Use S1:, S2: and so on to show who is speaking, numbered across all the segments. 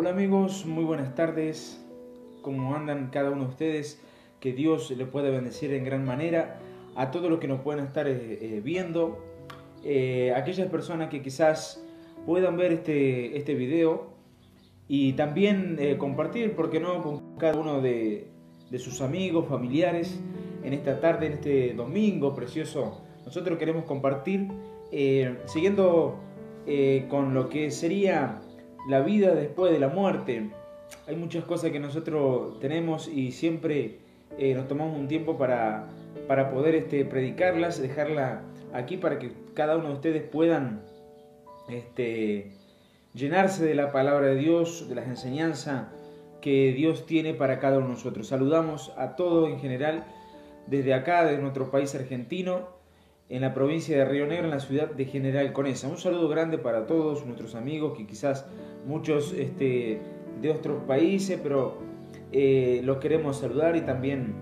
S1: Hola amigos, muy buenas tardes. ¿Cómo andan cada uno de ustedes? Que Dios le pueda bendecir en gran manera a todos los que nos puedan estar viendo. Aquellas personas que quizás puedan ver este video y también compartir, ¿por qué no?, con cada uno de sus amigos, familiares en esta tarde, en este domingo precioso. Nosotros queremos compartir, siguiendo con lo que sería la vida después de la muerte. Hay muchas cosas que nosotros tenemos y siempre nos tomamos un tiempo para poder predicarlas, dejarla aquí para que cada uno de ustedes puedan llenarse de la palabra de Dios, de las enseñanzas que Dios tiene para cada uno de nosotros. Saludamos a todos en general desde acá, de nuestro país argentino, en la provincia de Río Negro, en la ciudad de General Conesa. Un saludo grande para todos nuestros amigos, que quizás muchos de otros países, pero los queremos saludar, y también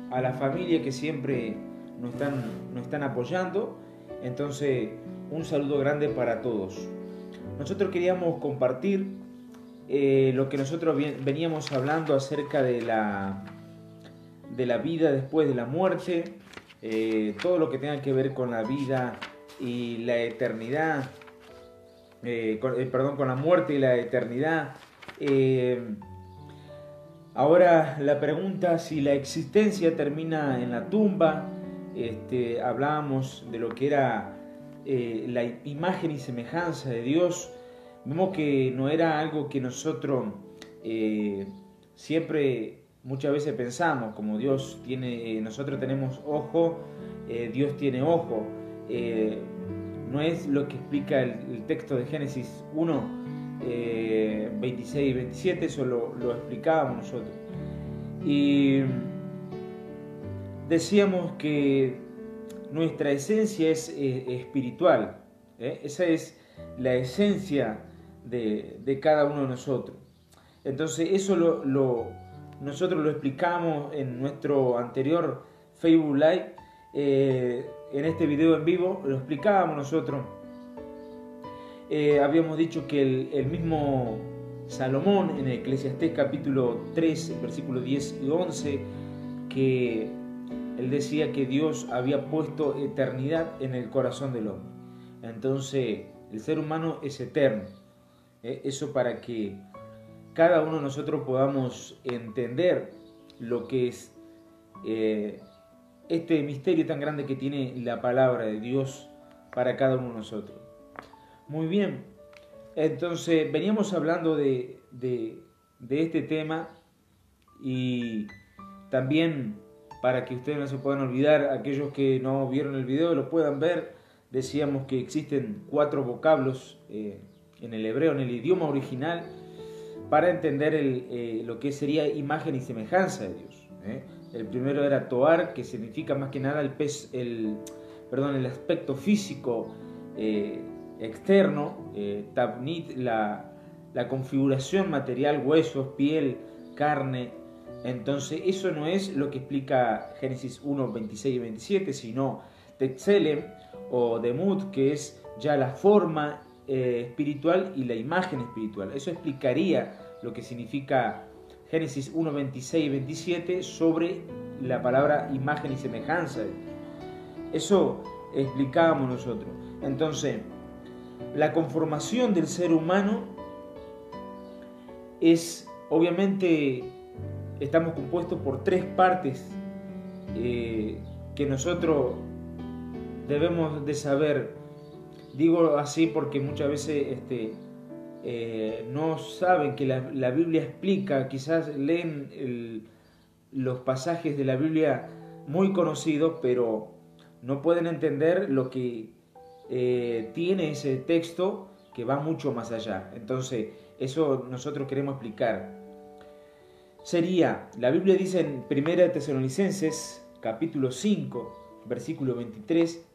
S1: a la familia que siempre nos están apoyando. Entonces, un saludo grande para todos. Nosotros queríamos compartir lo que nosotros veníamos hablando acerca de la vida después de la muerte, todo lo que tenga que ver con la vida y la eternidad, con la muerte y la eternidad. Ahora la pregunta, si la existencia termina en la tumba. Hablábamos de lo que era la imagen y semejanza de Dios. Vemos que no era algo que nosotros siempre, muchas veces pensamos, como Dios tiene, nosotros tenemos ojo, Dios tiene ojo. No es lo que explica el texto de Génesis 1, 26 y 27, eso lo explicábamos nosotros. Y decíamos que nuestra esencia es espiritual, esa es la esencia de cada uno de nosotros. Entonces eso nosotros lo explicamos en nuestro anterior Facebook Live. En este video en vivo lo explicábamos nosotros. Habíamos dicho que el mismo Salomón, en Eclesiastés capítulo 3, versículos 10 y 11, que él decía que Dios había puesto eternidad en el corazón del hombre. Entonces el ser humano es eterno. Eso para que cada uno de nosotros podamos entender lo que es este misterio tan grande que tiene la palabra de Dios para cada uno de nosotros. Muy bien, entonces veníamos hablando de este tema, y también para que ustedes no se puedan olvidar, aquellos que no vieron el video lo puedan ver. Decíamos que existen 4 vocablos en el hebreo, en el idioma original, para entender lo que sería imagen y semejanza de Dios. El primero era toar, que significa más que nada el aspecto físico externo. Tabnit, la configuración material, huesos, piel, carne. Entonces eso no es lo que explica Génesis 1, 26 y 27, sino Tetzelem o Demut, que es ya la forma espiritual y la imagen espiritual. Eso explicaría lo que significa Génesis 1, 26 y 27 sobre la palabra imagen y semejanza. Eso explicábamos nosotros. Entonces, la conformación del ser humano es, obviamente, estamos compuestos por 3 partes que nosotros debemos de saber. Digo así porque muchas veces no saben que la Biblia explica, quizás leen los pasajes de la Biblia muy conocidos, pero no pueden entender lo que tiene ese texto, que va mucho más allá. Entonces eso nosotros queremos explicar. La Biblia dice en 1 Tesalonicenses capítulo 5 versículo 23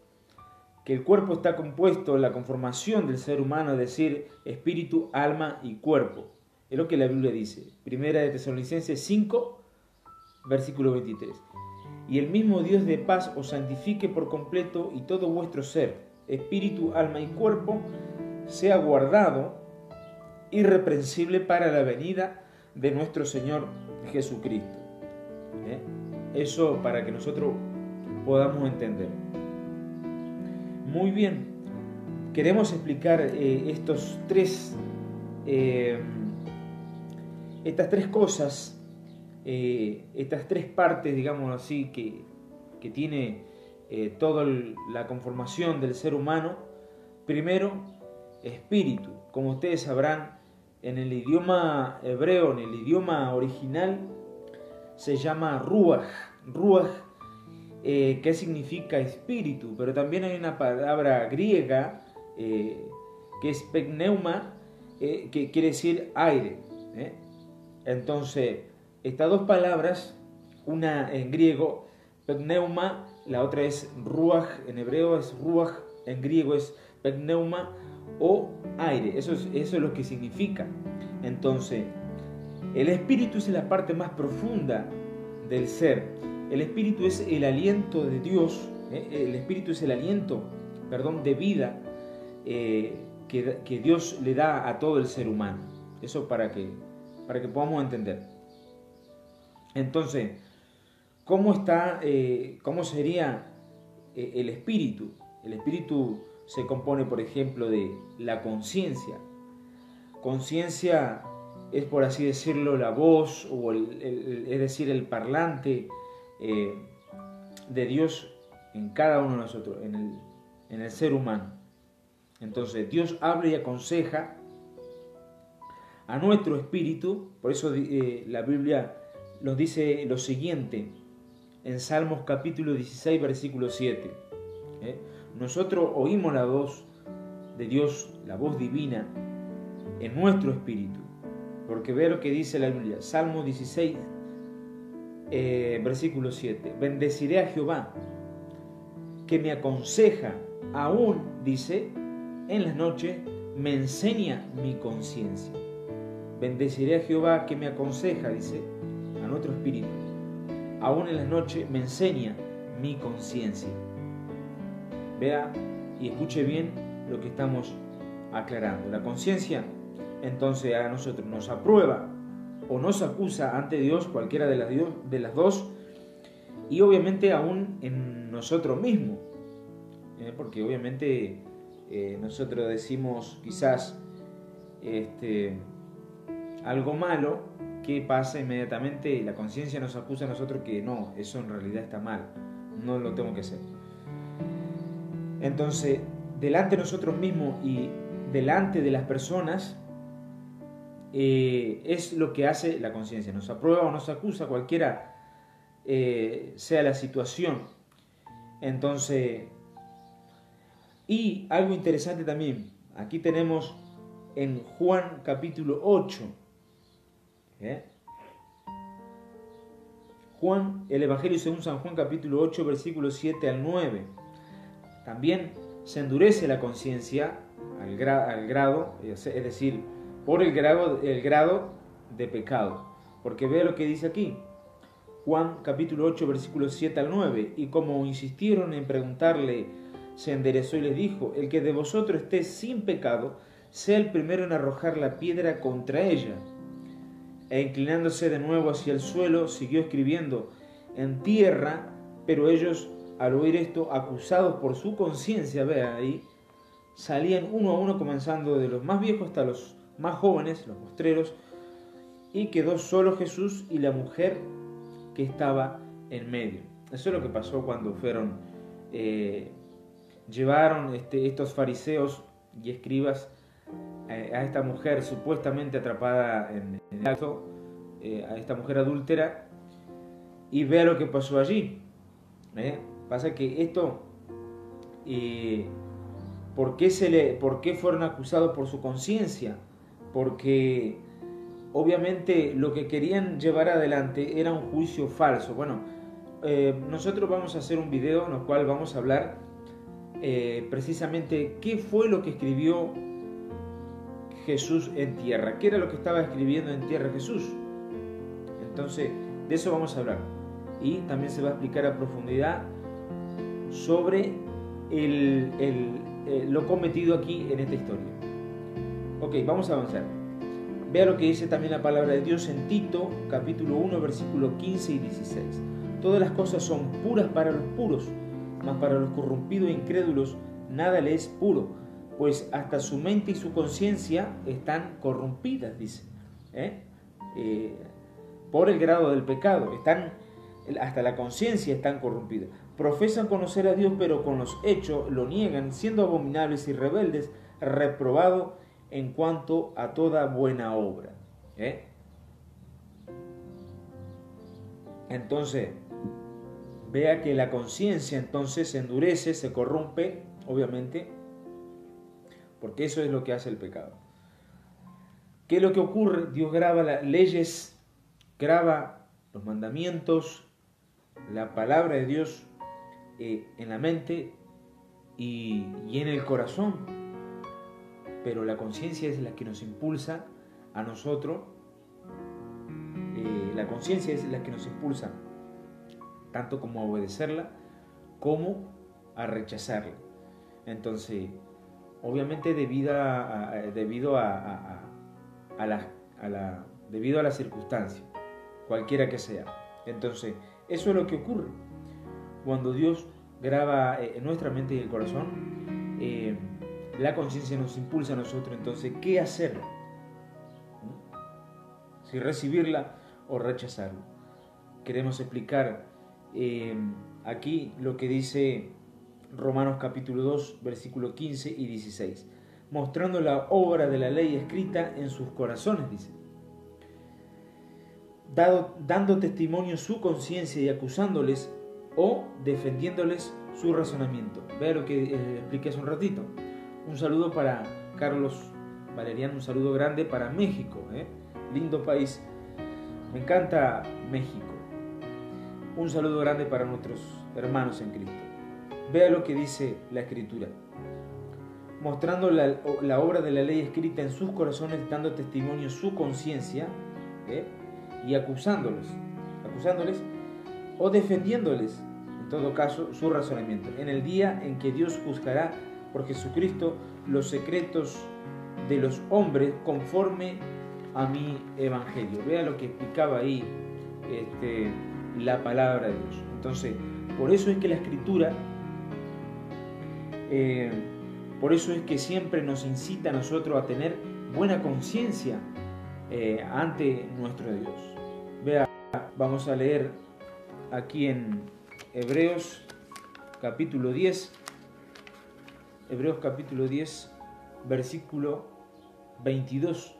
S1: que el cuerpo está compuesto, la conformación del ser humano, es decir, espíritu, alma y cuerpo. Es lo que la Biblia dice. 1 Tesalonicenses 5 versículo 23. Y el mismo Dios de paz os santifique por completo, y todo vuestro ser, espíritu, alma y cuerpo, sea guardado irreprensible para la venida de nuestro Señor Jesucristo. Eso para que nosotros podamos entender. Muy bien, queremos explicar estas tres cosas, estas tres partes, digamos así, que tiene toda la conformación del ser humano. Primero, espíritu. Como ustedes sabrán, en el idioma hebreo, en el idioma original, se llama ruach, que significa espíritu, pero también hay una palabra griega que es pneuma, que quiere decir aire. Entonces, estas dos palabras, una en griego, pneuma, la otra es ruach, en hebreo es ruach, en griego es pneuma o aire, eso es lo que significa. Entonces, el espíritu es la parte más profunda del ser. El espíritu es el aliento de Dios, el espíritu es el aliento, de vida que Dios le da a todo el ser humano. Eso para que podamos entender. Entonces, ¿cómo sería el espíritu? El espíritu se compone, por ejemplo, de la conciencia. Conciencia es, por así decirlo, la voz, o es decir, el parlante de Dios en cada uno de nosotros, en el ser humano. Entonces, Dios habla y aconseja a nuestro espíritu. Por eso la Biblia nos dice lo siguiente en Salmos capítulo 16, versículo 7. Nosotros oímos la voz de Dios, la voz divina, en nuestro espíritu. Porque ve lo que dice la Biblia, Salmo 16, versículo 7. Bendeciré a Jehová, que me aconseja, aún, dice, en las noches me enseña mi conciencia. Bendeciré a Jehová, que me aconseja, dice, a nuestro espíritu, aún en las noches me enseña mi conciencia. Vea y escuche bien lo que estamos aclarando. La conciencia, entonces, a nosotros nos aprueba o nos acusa ante Dios, cualquiera de las dos, y obviamente aún en nosotros mismos, porque obviamente nosotros decimos quizás algo malo, que pasa inmediatamente, la conciencia nos acusa a nosotros que no, eso en realidad está mal, no lo tengo que hacer. Entonces, delante de nosotros mismos y delante de las personas, es lo que hace la conciencia, nos aprueba o nos acusa, cualquiera sea la situación. Entonces, y algo interesante también, aquí tenemos en Juan capítulo 8, Juan, el Evangelio según San Juan capítulo 8, versículos 7 al 9. También se endurece la conciencia al grado, es decir, por el grado de pecado. Porque ve lo que dice aquí, Juan capítulo 8, versículos 7 al 9. Y como insistieron en preguntarle, se enderezó y les dijo: el que de vosotros esté sin pecado, sea el primero en arrojar la piedra contra ella. E inclinándose de nuevo hacia el suelo, siguió escribiendo en tierra. Pero ellos, al oír esto, acusados por su conciencia, vea ahí, salían uno a uno, comenzando de los más viejos hasta los más jóvenes, los postreros, y quedó solo Jesús y la mujer que estaba en medio. Eso es lo que pasó cuando llevaron estos fariseos y escribas a esta mujer supuestamente atrapada en el acto, a esta mujer adúltera, y vea lo que pasó allí. Pasa que esto, ¿por qué fueron acusados por su conciencia? Porque obviamente lo que querían llevar adelante era un juicio falso. Bueno, nosotros vamos a hacer un video en el cual vamos a hablar precisamente qué fue lo que escribió Jesús en tierra, qué era lo que estaba escribiendo en tierra Jesús. Entonces, de eso vamos a hablar. Y también se va a explicar a profundidad sobre lo cometido aquí en esta historia. Ok, vamos a avanzar. Vea lo que dice también la palabra de Dios en Tito, capítulo 1, versículos 15 y 16. Todas las cosas son puras para los puros, mas para los corrompidos e incrédulos nada le es puro, pues hasta su mente y su conciencia están corrompidas, dice, por el grado del pecado, hasta la conciencia están corrompidas. Profesan conocer a Dios, pero con los hechos lo niegan, siendo abominables y rebeldes, reprobados en cuanto a toda buena obra. Entonces, vea que la conciencia entonces se endurece, se corrompe, obviamente, porque eso es lo que hace el pecado. ¿Qué es lo que ocurre? Dios graba las leyes, graba los mandamientos, la palabra de Dios en la mente y en el corazón, pero la conciencia es la que nos impulsa a nosotros, la conciencia es la que nos impulsa tanto como a obedecerla como a rechazarla. Entonces, obviamente debido a la circunstancia, cualquiera que sea. Entonces, eso es lo que ocurre cuando Dios graba en nuestra mente y el corazón. La conciencia nos impulsa a nosotros, entonces, ¿qué hacer? Si recibirla o rechazarla. Queremos explicar aquí lo que dice Romanos capítulo 2, versículos 15 y 16. Mostrando la obra de la ley escrita en sus corazones, dice. Dando testimonio su conciencia y acusándoles o defendiéndoles su razonamiento. Vea lo que expliqué hace un ratito. Un saludo para Carlos Valeriano, un saludo grande para México, lindo país. Me encanta México. Un saludo grande para nuestros hermanos en Cristo. Vea lo que dice la Escritura. Mostrando la obra de la ley escrita en sus corazones, dando testimonio su conciencia, y acusándoles o defendiéndoles, en todo caso, su razonamiento. En el día en que Dios juzgará por Jesucristo los secretos de los hombres conforme a mi evangelio. Vea lo que explicaba ahí la palabra de Dios. Entonces, por eso es que la Escritura, por eso es que siempre nos incita a nosotros a tener buena conciencia ante nuestro Dios. Vea, vamos a leer aquí en Hebreos capítulo 10, versículo 22.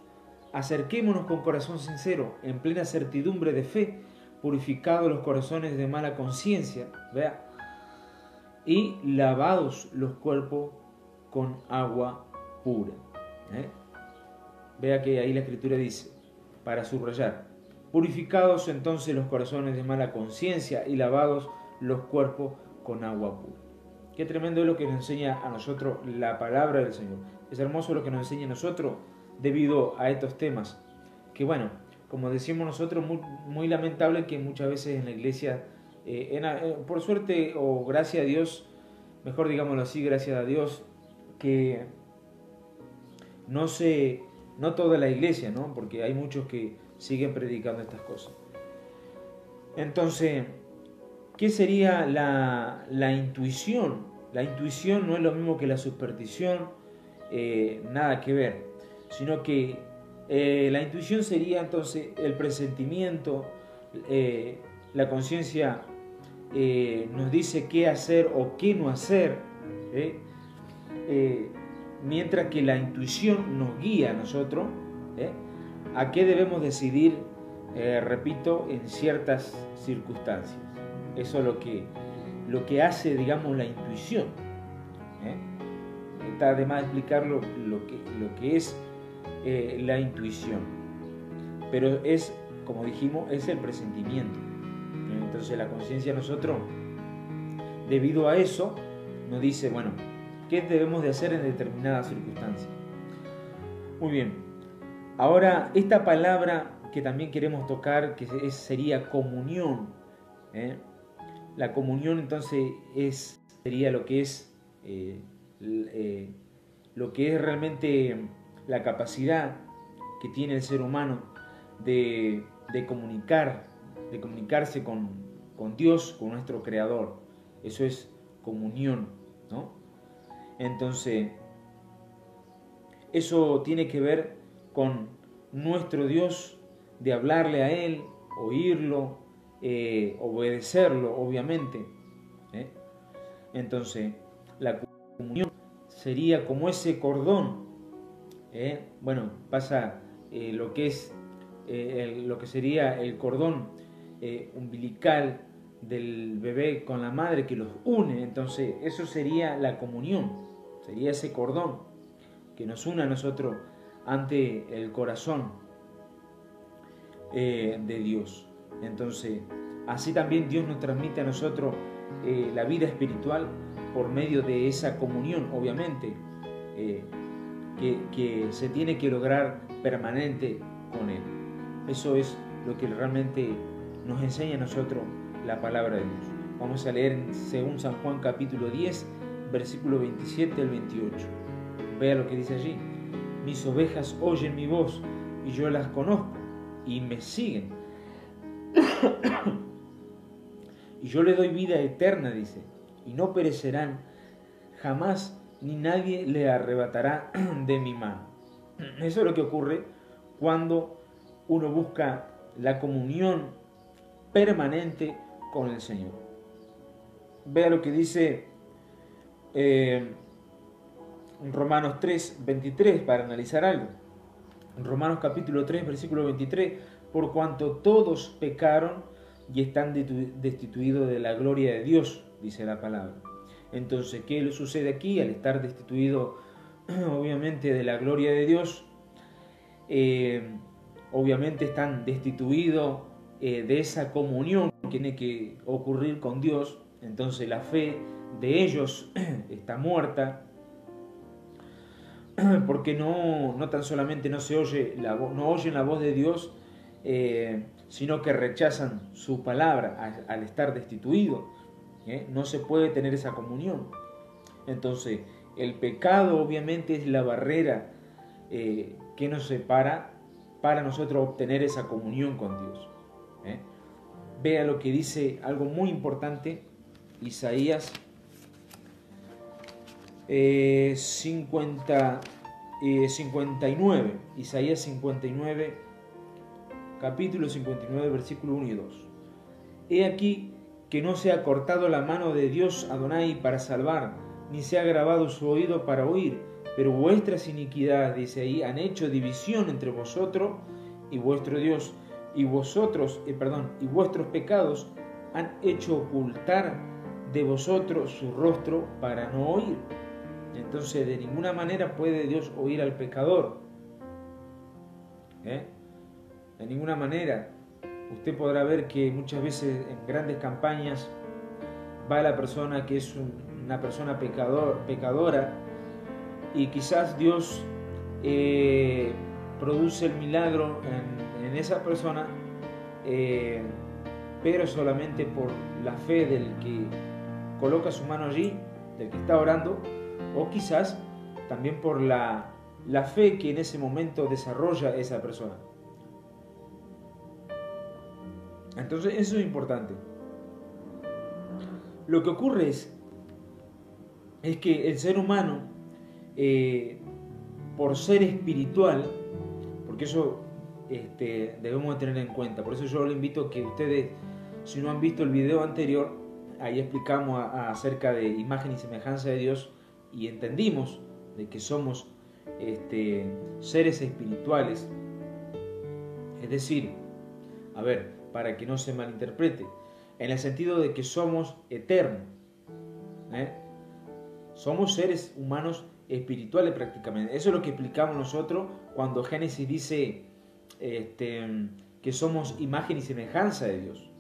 S1: Acerquémonos con corazón sincero, en plena certidumbre de fe, purificados los corazones de mala conciencia, vea, y lavados los cuerpos con agua pura. Vea que ahí la Escritura dice, para subrayar, purificados entonces los corazones de mala conciencia y lavados los cuerpos con agua pura. Qué tremendo es lo que nos enseña a nosotros la palabra del Señor. Es hermoso lo que nos enseña a nosotros debido a estos temas. Que bueno, como decimos nosotros, muy lamentable que muchas veces en la iglesia, por suerte o gracias a Dios, mejor digámoslo así, gracias a Dios, que no toda la iglesia, ¿no? Porque hay muchos que siguen predicando estas cosas. Entonces, ¿qué sería la intuición? La intuición no es lo mismo que la superstición, nada que ver, sino que la intuición sería entonces el presentimiento, la conciencia nos dice qué hacer o qué no hacer, mientras que la intuición nos guía a nosotros a qué debemos decidir, repito, en ciertas circunstancias. Eso es lo que hace, digamos, la intuición. Está de más explicar lo que es la intuición. Pero es, como dijimos, es el presentimiento. Entonces la conciencia de nosotros, debido a eso, nos dice, bueno, ¿qué debemos de hacer en determinadas circunstancias? Muy bien. Ahora, esta palabra que también queremos tocar, que sería comunión. La comunión entonces sería lo que es realmente la capacidad que tiene el ser humano de comunicarse con Dios, con nuestro Creador. Eso es comunión, ¿no? Entonces, eso tiene que ver con nuestro Dios, de hablarle a Él, oírlo, obedecerlo, obviamente. Entonces, la comunión sería como ese cordón. Bueno, pasa lo que es lo que sería el cordón umbilical del bebé con la madre que los une. Entonces, eso sería la comunión, sería ese cordón que nos une a nosotros ante el corazón de Dios. Entonces, así también Dios nos transmite a nosotros la vida espiritual por medio de esa comunión, obviamente, que se tiene que lograr permanente con Él. Eso es lo que realmente nos enseña a nosotros la palabra de Dios. Vamos a leer según San Juan capítulo 10, versículo 27 al 28. Vea lo que dice allí. Mis ovejas oyen mi voz y yo las conozco y me siguen. Y yo les doy vida eterna, dice, y no perecerán jamás, ni nadie le arrebatará de mi mano. Eso es lo que ocurre cuando uno busca la comunión permanente con el Señor. Vea lo que dice Romanos 3, 23, para analizar algo. En Romanos capítulo 3, versículo 23, por cuanto todos pecaron y están destituidos de la gloria de Dios, dice la palabra. Entonces, ¿qué le sucede aquí? Al estar destituido, obviamente, de la gloria de Dios, obviamente están destituidos de esa comunión que tiene que ocurrir con Dios. Entonces la fe de ellos está muerta, porque no tan solamente no oyen la voz de Dios, sino que rechazan su palabra al estar destituido. No se puede tener esa comunión. Entonces, el pecado obviamente es la barrera que nos separa para nosotros obtener esa comunión con Dios. Vea lo que dice algo muy importante, Isaías 59, Isaías 59, capítulo 59, versículo 1 y 2. He aquí que no se ha cortado la mano de Dios Adonai para salvar, ni se ha grabado su oído para oír, pero vuestras iniquidades, dice ahí, han hecho división entre vosotros y vuestro Dios, y vuestros pecados han hecho ocultar de vosotros su rostro para no oír. Entonces, de ninguna manera puede Dios oír al pecador. De ninguna manera. Usted podrá ver que muchas veces en grandes campañas va la persona que es una persona pecadora, y quizás Dios produce el milagro en esa persona, pero solamente por la fe del que coloca su mano allí, del que está orando, o quizás también por la fe que en ese momento desarrolla esa persona. Entonces eso es importante. Lo que ocurre es que el ser humano, por ser espiritual, porque eso debemos tener en cuenta, por eso yo le invito a que ustedes, si no han visto el video anterior, ahí explicamos acerca de imagen y semejanza de Dios, y entendimos de que somos seres espirituales. Es decir, para que no se malinterprete, en el sentido de que somos eternos. Somos seres humanos espirituales prácticamente. Eso es lo que explicamos nosotros cuando Génesis dice que somos imagen y semejanza de Dios.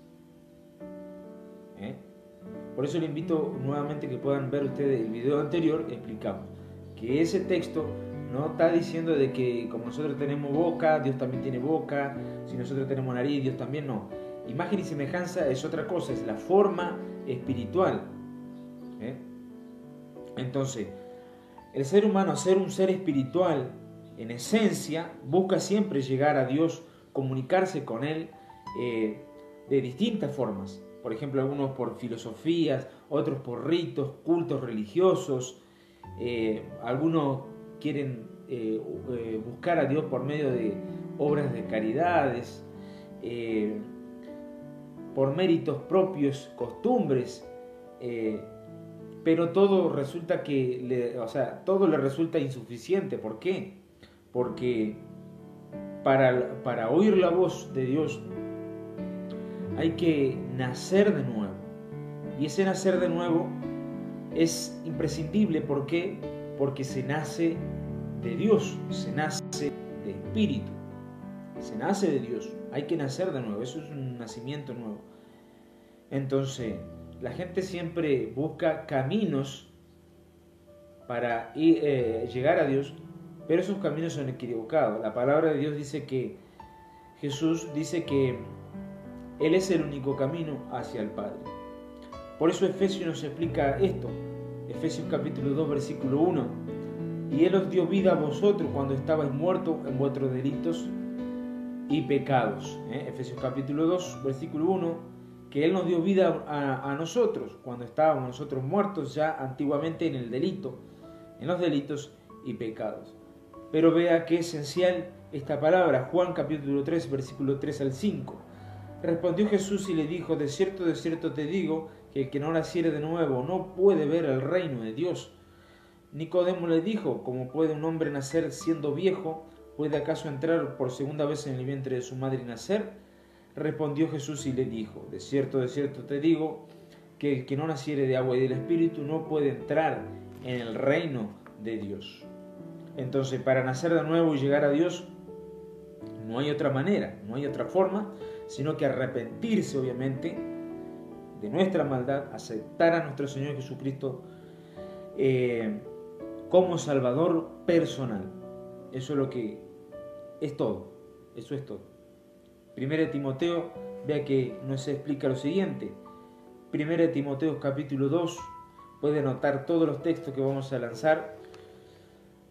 S1: Por eso le invito nuevamente que puedan ver ustedes el video anterior. Explicamos que ese texto no está diciendo de que como nosotros tenemos boca, Dios también tiene boca, si nosotros tenemos nariz, Dios también no. Imagen y semejanza es otra cosa, es la forma espiritual. Entonces, el ser humano, ser un ser espiritual, en esencia, busca siempre llegar a Dios, comunicarse con Él de distintas formas. Por ejemplo, algunos por filosofías, otros por ritos, cultos religiosos. Algunos quieren buscar a Dios por medio de obras de caridades, por méritos propios, costumbres, pero todo resulta todo le resulta insuficiente. ¿Por qué? Porque para oír la voz de Dios hay que nacer de nuevo. Y ese nacer de nuevo es imprescindible. ¿Por qué? Porque se nace de Dios, se nace de Espíritu, se nace de Dios. Hay que nacer de nuevo, eso es un nacimiento nuevo. Entonces, la gente siempre busca caminos para llegar a Dios, pero esos caminos son equivocados. La palabra de Dios dice que Jesús dice que Él es el único camino hacia el Padre. Por eso Efesios nos explica esto. Efesios capítulo 2, versículo 1. Y Él os dio vida a vosotros cuando estabais muertos en vuestros delitos y pecados. Efesios capítulo 2, versículo 1. Que Él nos dio vida a nosotros cuando estábamos nosotros muertos ya antiguamente en el delito, en los delitos y pecados. Pero vea qué esencial esta palabra. Juan capítulo 3, versículo 3 al 5. Respondió Jesús y le dijo: de cierto te digo, que el que no naciere de nuevo no puede ver el reino de Dios. Nicodemo le dijo: ¿cómo puede un hombre nacer siendo viejo? ¿Puede acaso entrar por segunda vez en el vientre de su madre y nacer? Respondió Jesús y le dijo: de cierto te digo, que el que no naciere de agua y del Espíritu no puede entrar en el reino de Dios. Entonces, para nacer de nuevo y llegar a Dios, no hay otra manera, no hay otra forma, sino que arrepentirse, obviamente, de nuestra maldad, aceptar a nuestro Señor Jesucristo como Salvador personal. Eso es lo que es todo. Eso es todo. 1 Timoteo, vea que nos explica lo siguiente. 1 Timoteo capítulo 2, puede anotar todos los textos que vamos a lanzar.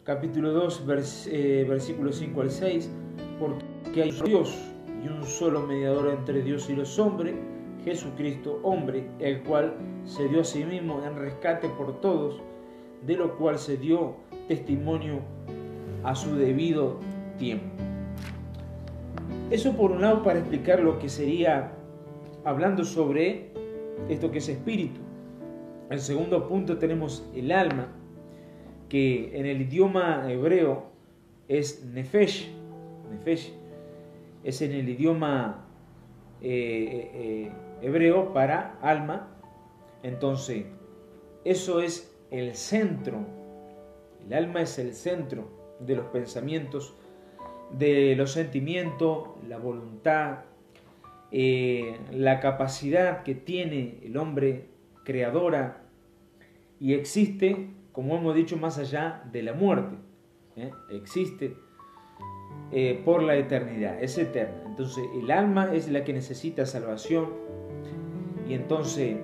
S1: Capítulo 2, versículos 5 al 6. Porque hay un Dios y un solo mediador entre Dios y los hombres, Jesucristo, hombre, el cual se dio a sí mismo en rescate por todos, de lo cual se dio testimonio a su debido tiempo. Eso por un lado para explicar lo que sería hablando sobre esto que es espíritu. En segundo punto tenemos el alma, que en el idioma hebreo es nefesh. Nefesh es en el idioma hebreo para alma. Entonces, eso es el centro. El alma es el centro de los pensamientos, de los sentimientos, la voluntad, la capacidad que tiene el hombre creadora, y existe, como hemos dicho, más allá de la muerte. Existe por la eternidad, es eterna. Entonces el alma es la que necesita salvación, y entonces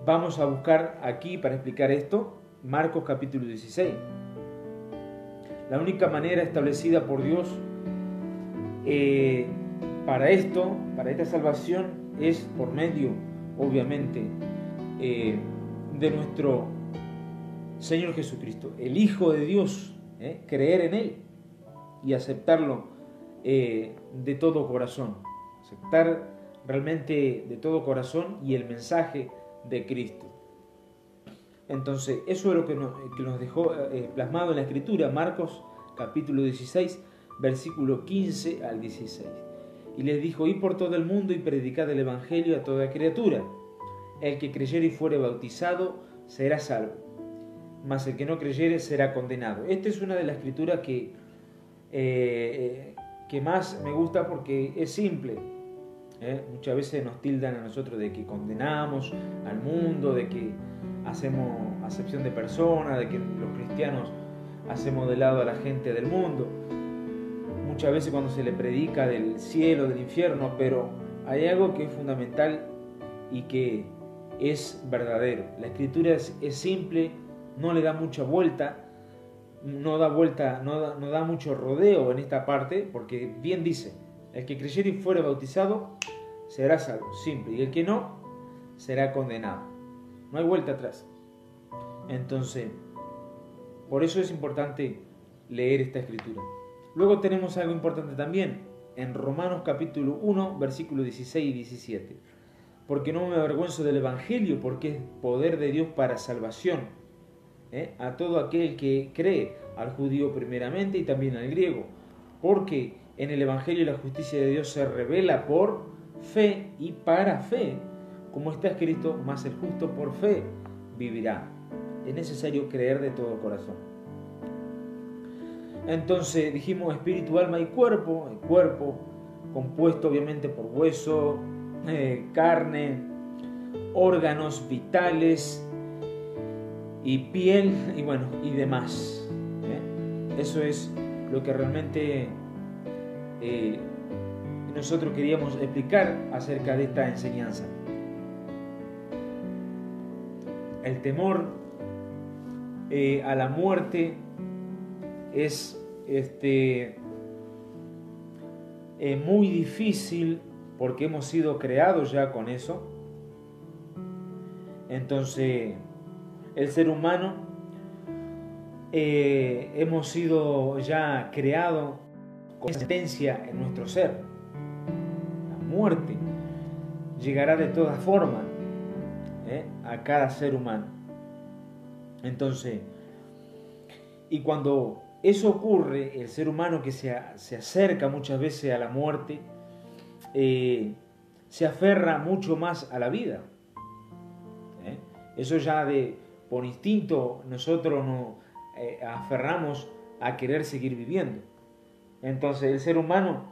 S1: vamos a buscar aquí para explicar esto Marcos capítulo 16. La única manera establecida por Dios para esta salvación, es por medio, obviamente, de nuestro Señor Jesucristo, el Hijo de Dios, creer en Él y aceptarlo de todo corazón, aceptar realmente de todo corazón y el mensaje de Cristo. Entonces, eso es lo que nos dejó plasmado en la Escritura, Marcos capítulo 16, versículo 15 al 16. Y les dijo: id por todo el mundo y predicad el Evangelio a toda criatura. El que creyere y fuere bautizado será salvo, mas el que no creyere será condenado. Esta es una de las escrituras que más me gusta, porque es simple. Muchas veces nos tildan a nosotros de que condenamos al mundo, de que hacemos acepción de personas, de que los cristianos hacemos de lado a la gente del mundo. Muchas veces cuando se le predica del cielo, del infierno, pero hay algo que es fundamental y que es verdadero. La escritura es simple, no le da mucha vuelta, no da vuelta, no da mucho rodeo en esta parte, porque bien dice, el que creyere y fuere bautizado será salvo, simple, y el que no será condenado. No hay vuelta atrás. Entonces, por eso es importante leer esta escritura. Luego tenemos algo importante también, en Romanos capítulo 1, versículos 16 y 17. Porque no me avergüenzo del Evangelio, porque es poder de Dios para salvación, a todo aquel que cree, al judío primeramente y también al griego. Porque en el Evangelio la justicia de Dios se revela por fe y para fe, como está escrito, mas el justo por fe vivirá. Es necesario creer de todo corazón. Entonces dijimos espíritu, alma y cuerpo. El cuerpo compuesto obviamente por hueso, carne, órganos vitales y piel y bueno, y demás. Eso es lo que realmente nosotros queríamos explicar acerca de esta enseñanza. El temor a la muerte es muy difícil porque hemos sido creados ya con eso. Entonces, el ser humano hemos sido ya creados con sentencia en nuestro ser. La muerte llegará de todas formas a cada ser humano. Entonces, y cuando eso ocurre, el ser humano que se acerca muchas veces a la muerte, se aferra mucho más a la vida. Eso ya por instinto nosotros nos aferramos a querer seguir viviendo. Entonces el ser humano,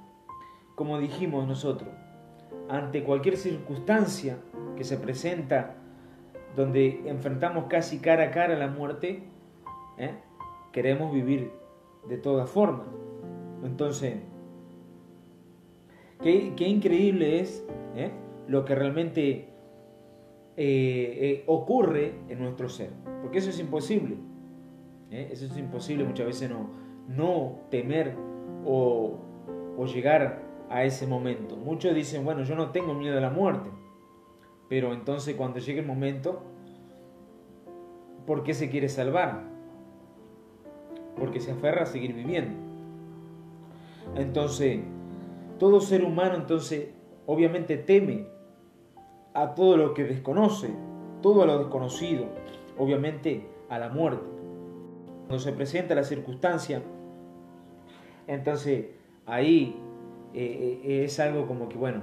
S1: como dijimos nosotros, ante cualquier circunstancia que se presenta donde enfrentamos casi cara a cara la muerte, queremos vivir de todas formas. Entonces, qué increíble es lo que realmente ocurre en nuestro ser, porque eso es imposible. Eso es imposible muchas veces no temer o llegar a ese momento. Muchos dicen, bueno, yo no tengo miedo a la muerte, pero entonces cuando llegue el momento, ¿por qué se quiere salvar? Porque se aferra a seguir viviendo. Entonces, todo ser humano entonces obviamente teme a todo lo que desconoce, todo a lo desconocido, obviamente a la muerte. Cuando se presenta la circunstancia, entonces ahí es algo como que, bueno,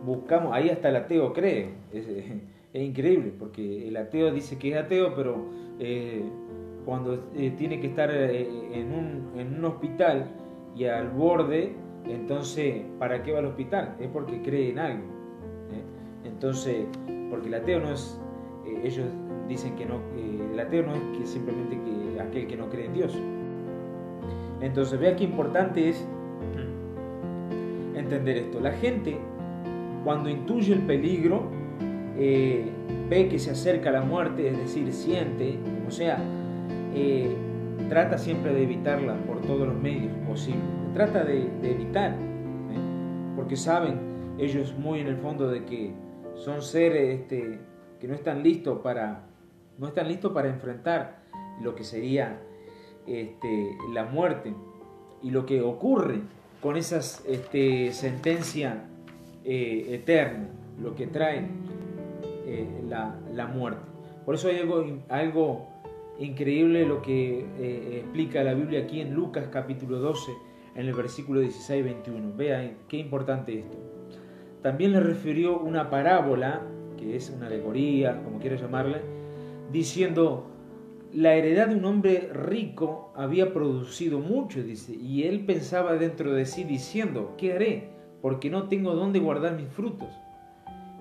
S1: buscamos, ahí hasta el ateo cree, es increíble, porque el ateo dice que es ateo, pero cuando tiene que estar en un hospital y al borde, entonces, ¿para qué va al hospital? Es porque cree en algo. Entonces, porque el ateo no es, ellos dicen que no, el ateo no es que simplemente que aquel que no cree en Dios. Entonces, vea qué importante es entender esto. La gente, cuando intuye el peligro, ve que se acerca la muerte, es decir, siente, o sea, trata siempre de evitarla por todos los medios posibles. Trata de evitar, porque saben ellos muy en el fondo de que son seres que no están listos para enfrentar lo que sería la muerte y lo que ocurre con esas sentencia eterna, lo que trae la muerte. Por eso hay algo increíble lo que explica la Biblia aquí en Lucas capítulo 12, en el versículo 16-21. Vean qué importante esto. También le refirió una parábola, que es una alegoría, como quieras llamarla, diciendo, la heredad de un hombre rico había producido mucho, dice, y él pensaba dentro de sí diciendo, ¿qué haré? Porque no tengo dónde guardar mis frutos.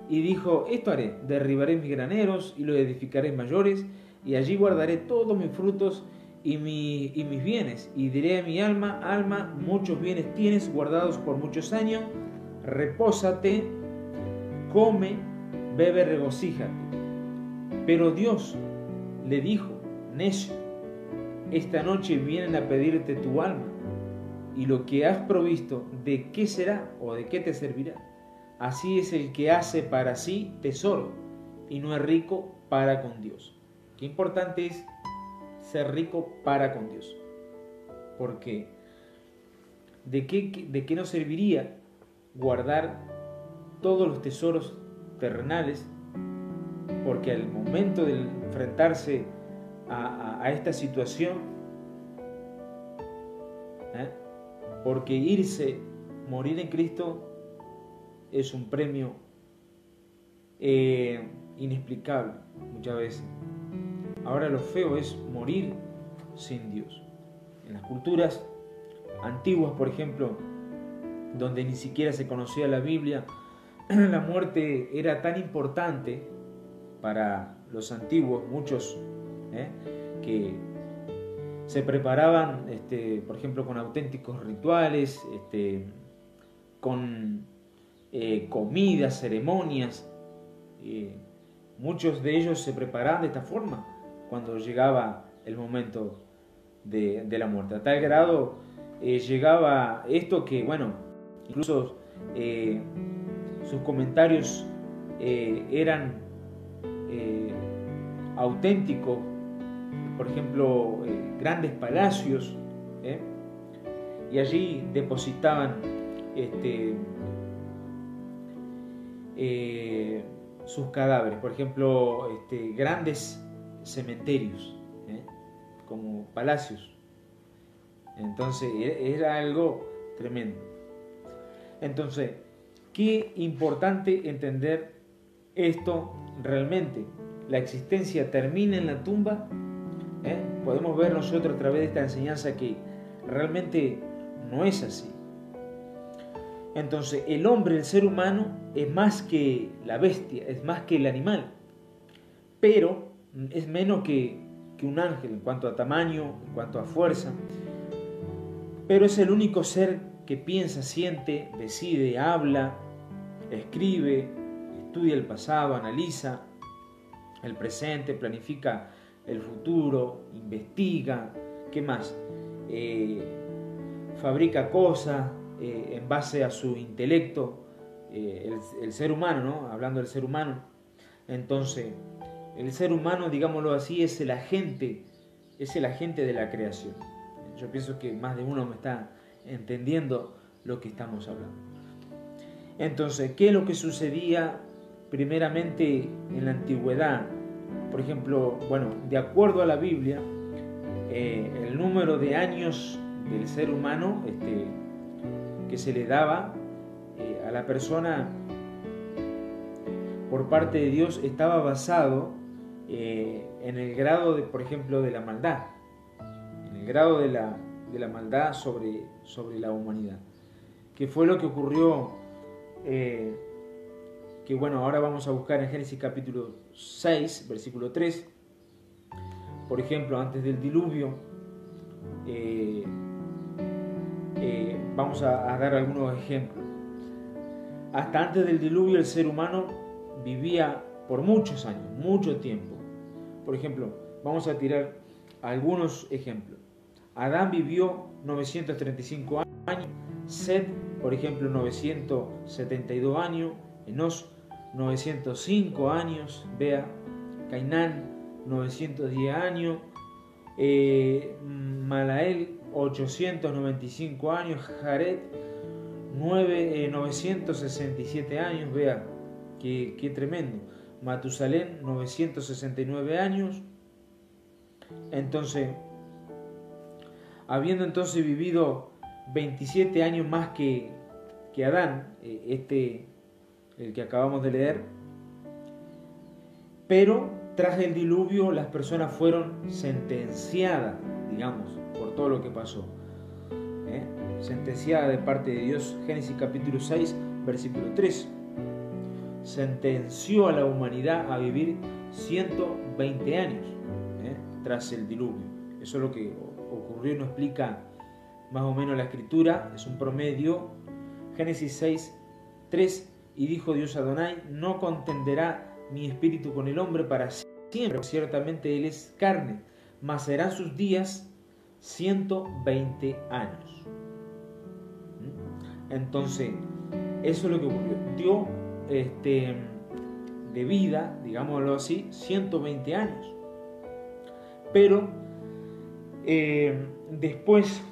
S1: Y dijo, esto haré, derribaré mis graneros y los edificaré mayores, y allí guardaré todos mis frutos y mis bienes, y diré a mi alma, alma, muchos bienes tienes guardados por muchos años, repósate, come, bebe, regocíjate. Pero Dios le dijo, necio, esta noche vienen a pedirte tu alma, y lo que has provisto, ¿de qué será o de qué te servirá? Así es el que hace para sí tesoro y no es rico para con Dios. Qué importante es ser rico para con Dios. Porque ¿de qué nos serviría guardar todos los tesoros terrenales? Porque al momento de enfrentarse a esta situación, porque irse, morir en Cristo, es un premio inexplicable muchas veces. Ahora lo feo es morir sin Dios. En las culturas antiguas, por ejemplo, donde ni siquiera se conocía la Biblia, la muerte era tan importante para los antiguos, muchos que se preparaban, por ejemplo, con auténticos rituales, con comidas, ceremonias. Muchos de ellos se preparaban de esta forma cuando llegaba el momento de la muerte. A tal grado llegaba esto que, bueno, incluso sus comentarios eran auténticos. Por ejemplo, grandes palacios, y allí depositaban sus cadáveres. Por ejemplo, grandes cementerios, como palacios. Entonces era algo tremendo. Entonces, qué importante entender esto realmente. La existencia termina en la tumba. Podemos ver nosotros a través de esta enseñanza que realmente no es así. Entonces, el hombre, el ser humano, es más que la bestia, es más que el animal, pero es menos que un ángel en cuanto a tamaño, en cuanto a fuerza, pero es el único ser que piensa, siente, decide, habla, escribe, estudia el pasado, analiza el presente, planifica el futuro, investiga, ¿qué más? Fabrica cosas en base a su intelecto, el ser humano, ¿no? Hablando del ser humano. Entonces, el ser humano, digámoslo así, es el agente de la creación. Yo pienso que más de uno me está entendiendo lo que estamos hablando. Entonces, ¿qué es lo que sucedía primeramente en la antigüedad? Por ejemplo, bueno, de acuerdo a la Biblia, el número de años del ser humano que se le daba a la persona por parte de Dios estaba basado en el grado de, por ejemplo, de la maldad, en el grado de la maldad sobre la humanidad, que fue lo que ocurrió, que bueno, ahora vamos a buscar en Génesis capítulo 6, versículo 3, por ejemplo, antes del diluvio. Vamos a dar algunos ejemplos. Hasta antes del diluvio el ser humano vivía por muchos años, mucho tiempo. Por ejemplo, vamos a tirar algunos ejemplos. Adán vivió 935 años, Set, por ejemplo, 972 años, Enos 905 años, vea, Cainán 910 años, Malael 895 años, Jared 967 años, vea, qué tremendo. Matusalén 969 años. Entonces, habiendo entonces vivido 27 años más que Adán, el que acabamos de leer, pero tras el diluvio las personas fueron sentenciadas, digamos, por todo lo que pasó, sentenciadas de parte de Dios. Génesis capítulo 6, versículo 3. Sentenció a la humanidad a vivir 120 años tras el diluvio. Eso es lo que ocurrió, nos explica más o menos la escritura, es un promedio. Génesis 6, 3. Y dijo Dios a Adonai: no contenderá mi espíritu con el hombre para siempre, ciertamente él es carne, mas serán sus días 120 años. Entonces, eso es lo que ocurrió. Dio de vida, digámoslo así, 120 años. Pero después,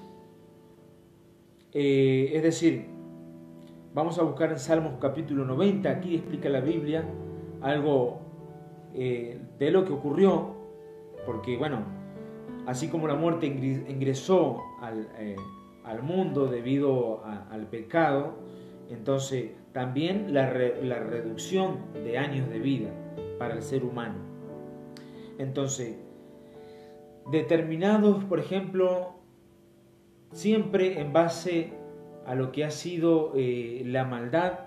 S1: es decir, vamos a buscar en Salmos capítulo 90, aquí explica la Biblia algo de lo que ocurrió, porque bueno, así como la muerte ingresó al mundo debido al pecado, entonces también la reducción de años de vida para el ser humano. Entonces, determinados, por ejemplo, siempre en base a lo que ha sido la maldad,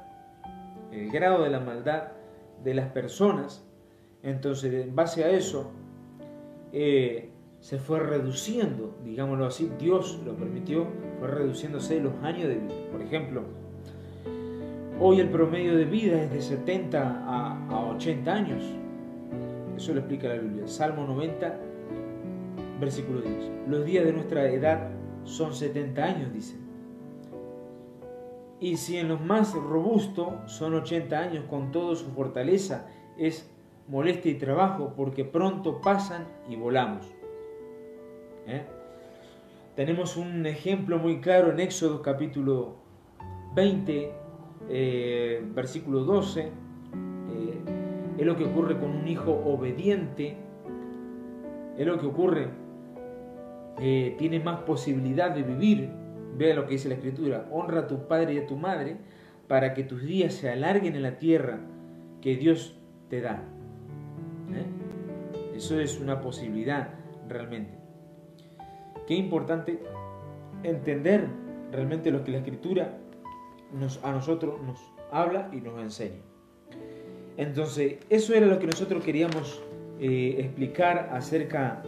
S1: el grado de la maldad de las personas, entonces en base a eso se fue reduciendo, digámoslo así, Dios lo permitió, fue reduciéndose los años de vida. Por ejemplo, hoy el promedio de vida es de 70 a 80 años. Eso lo explica la Biblia. Salmo 90, versículo 10. Los días de nuestra edad son 70 años, dice. Y si en los más robustos son 80 años, con toda su fortaleza es molestia y trabajo, porque pronto pasan y volamos. Tenemos un ejemplo muy claro en Éxodo capítulo 20, versículo 12. Es lo que ocurre con un hijo obediente. Es lo que ocurre. Tiene más posibilidad de vivir. Vea lo que dice la Escritura: honra a tu padre y a tu madre para que tus días se alarguen en la tierra que Dios te da. Eso es una posibilidad realmente. Qué importante entender realmente lo que la Escritura a nosotros nos habla y nos enseña. Entonces, eso era lo que nosotros queríamos explicar acerca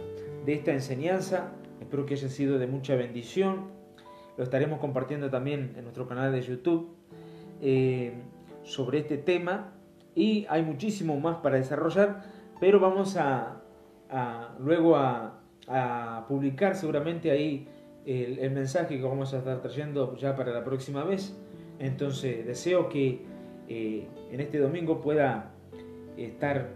S1: de esta enseñanza. Espero que haya sido de mucha bendición. Lo estaremos compartiendo también en nuestro canal de YouTube sobre este tema, y hay muchísimo más para desarrollar, pero vamos luego a publicar seguramente ahí el mensaje que vamos a estar trayendo ya para la próxima vez. Entonces deseo que en este domingo pueda estar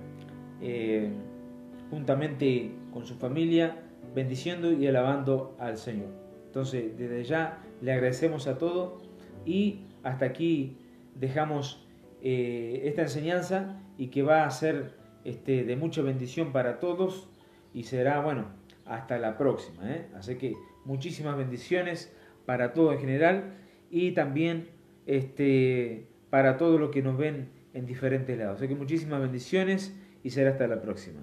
S1: juntamente con su familia bendiciendo y alabando al Señor. Entonces desde ya le agradecemos a todos, y hasta aquí dejamos esta enseñanza, y que va a ser de mucha bendición para todos, y será, bueno, hasta la próxima. Así que muchísimas bendiciones para todos en general, y también para todos los que nos ven en diferentes lados. Así que muchísimas bendiciones, y será hasta la próxima.